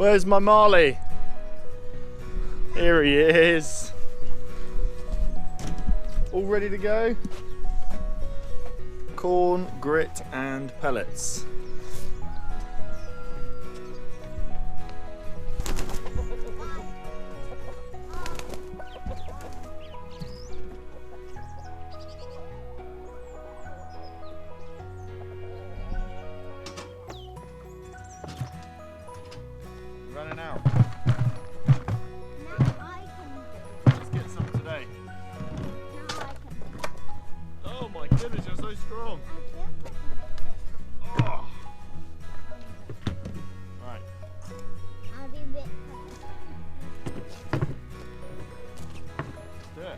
Where's my Marley? Here he is. All ready to go? Corn, grit and pellets. Running out. Now I can Let's get some today. do. Now I can do. Oh my goodness, you're so strong. Oh. Right. I'll be a bit. Do it.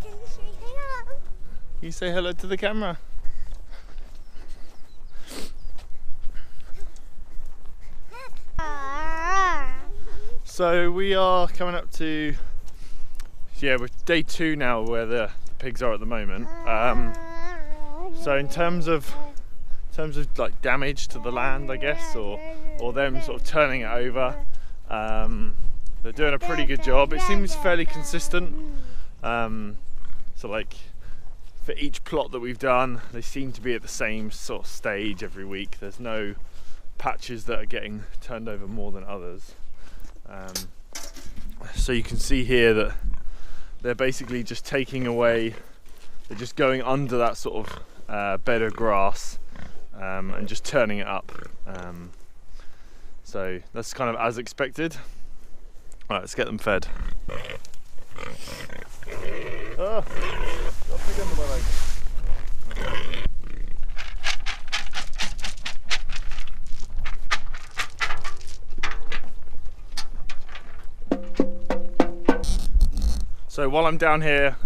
Can you say hello? You say hello to the camera. So we are coming up to, we're day 2 now where the pigs are at the moment. So in terms of like damage to the land, I guess, or them sort of turning it over, they're doing a pretty good job. It seems fairly consistent. So like for each plot that we've done, they seem to be at the same sort of stage every week. There's no patches that are getting turned over more than others. So you can see here that they're basically just taking away, they're just going under that sort of bed of grass and just turning it up. So that's kind of as expected. Right, let's get them fed. Oh, got a pig under my leg. So while I'm down here,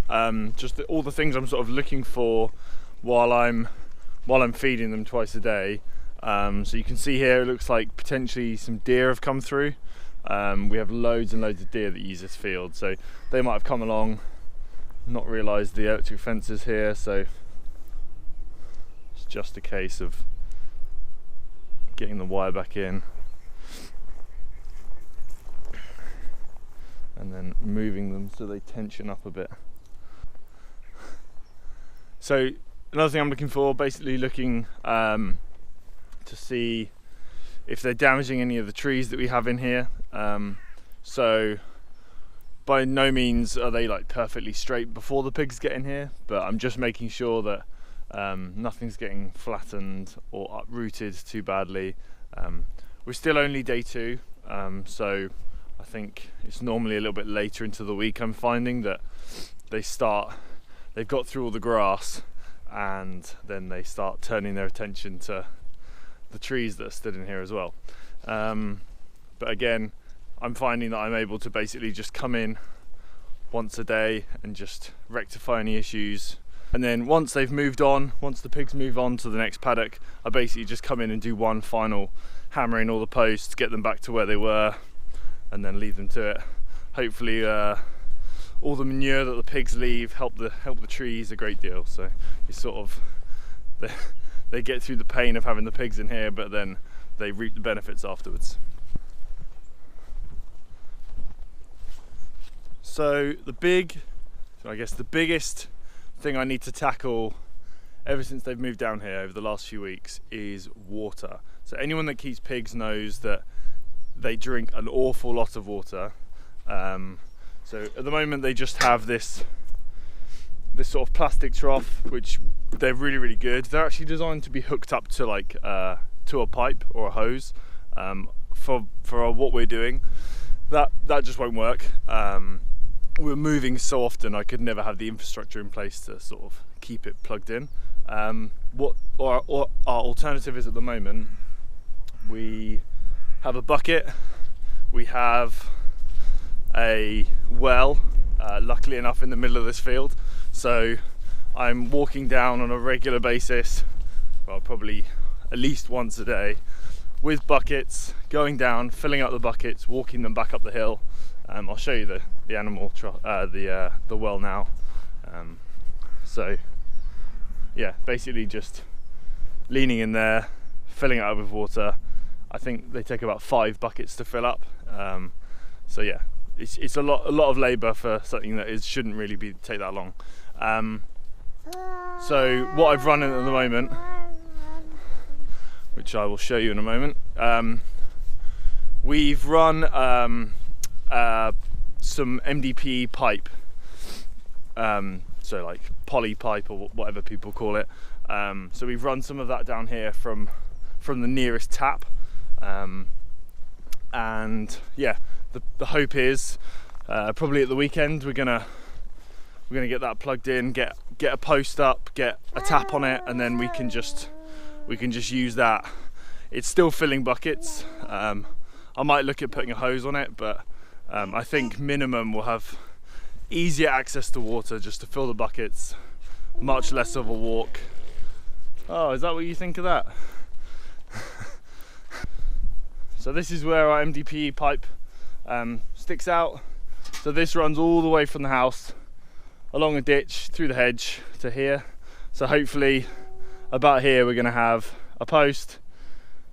just all the things I'm sort of looking for while I'm feeding them twice a day. So you can see here, it looks like potentially some deer have come through. We have loads and loads of deer that use this field, so they might have come along, not realised the electric fence is here, so it's just a case of getting the wire back in and then moving them so they tension up a bit. So another thing I'm looking for, basically looking to see if they're damaging any of the trees that we have in here. So by no means are they like perfectly straight before the pigs get in here, but I'm just making sure that nothing's getting flattened or uprooted too badly. We're still only day 2, so I think it's normally a little bit later into the week. I'm finding that they've got through all the grass and then they start turning their attention to the trees that are stood in here as well. But again, I'm finding that I'm able to basically just come in once a day and just rectify any issues. And then once they've moved on, once the pigs move on to the next paddock, I basically just come in and do one final hammering all the posts, get them back to where they were, and then leave them to it. Hopefully all the manure that the pigs leave help the trees a great deal. So you sort of they get through the pain of having the pigs in here, but then they reap the benefits afterwards. So the biggest thing I need to tackle ever since they've moved down here over the last few weeks is water. So anyone that keeps pigs knows that they drink an awful lot of water. So at the moment they just have this sort of plastic trough, which they're really, really good. They're actually designed to be hooked up to like to a pipe or a hose. For what we're doing, that just won't work. We're moving so often, I could never have the infrastructure in place to sort of keep it plugged in. What our alternative is at the moment, we have a bucket, we have a well, luckily enough in the middle of this field, so I'm walking down on a regular basis, well probably at least once a day. with buckets, going down, filling up the buckets, walking them back up the hill. I'll show you the animal, the well now. So yeah, basically just leaning in there, filling it up with water. I think they take about 5 buckets to fill up. So yeah, it's a lot of labour for something that shouldn't really take that long. So what I've run in at the moment, which I will show you in a moment, we've run some MDP pipe, so like poly pipe or whatever people call it. So we've run some of that down here from the nearest tap, and yeah, the hope is probably at the weekend we're gonna get that plugged in, get a post up, get a tap on it, and then we can just use that. It's still filling buckets. I might look at putting a hose on it, but I think minimum we'll have easier access to water just to fill the buckets, much less of a walk. Oh, is that what you think of that? So this is where our MDPE pipe sticks out. So this runs all the way from the house, along a ditch, through the hedge to here. So hopefully about here we're going to have a post,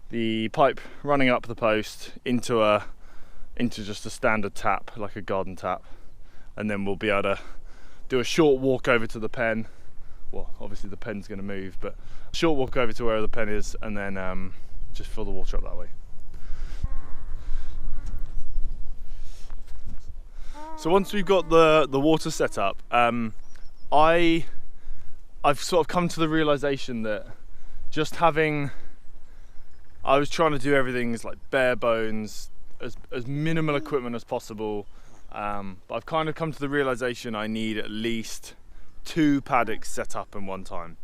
the pipe running up the post into just a standard tap, like a garden tap, and then we'll be able to do a short walk over to the pen. Well, obviously the pen's going to move, but a short walk over to where the pen is, and then just fill the water up that way. So once we've got the water set up, I've sort of come to the realization that just I was trying to do everything as like bare bones, as minimal equipment as possible, but I've kind of come to the realization I need at least 2 paddocks set up in one time.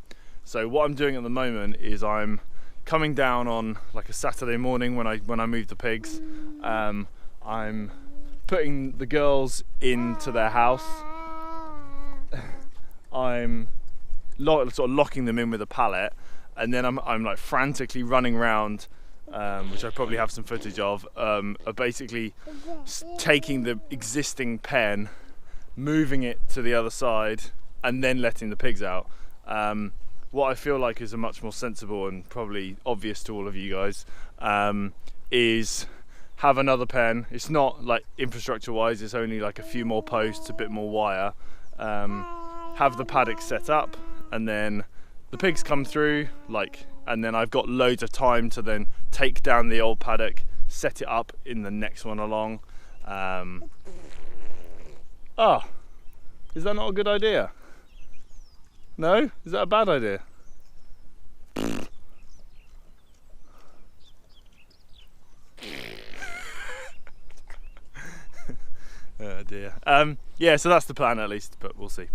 So what I'm doing at the moment is I'm coming down on like a Saturday morning when I move the pigs. I'm putting the girls into their house. I'm sort of locking them in with a pallet, and then I'm like frantically running around, which I probably have some footage of basically taking the existing pen, moving it to the other side, and then letting the pigs out. What I feel like is a much more sensible and probably obvious to all of you guys is have another pen. It's not like infrastructure wise, it's only like a few more posts, a bit more wire. Have the paddock set up, and then the pigs come through, and then I've got loads of time to then take down the old paddock, set it up in the next one along. Is that not a good idea? No? Is that a bad idea? Oh dear. Yeah, so that's the plan at least, but we'll see.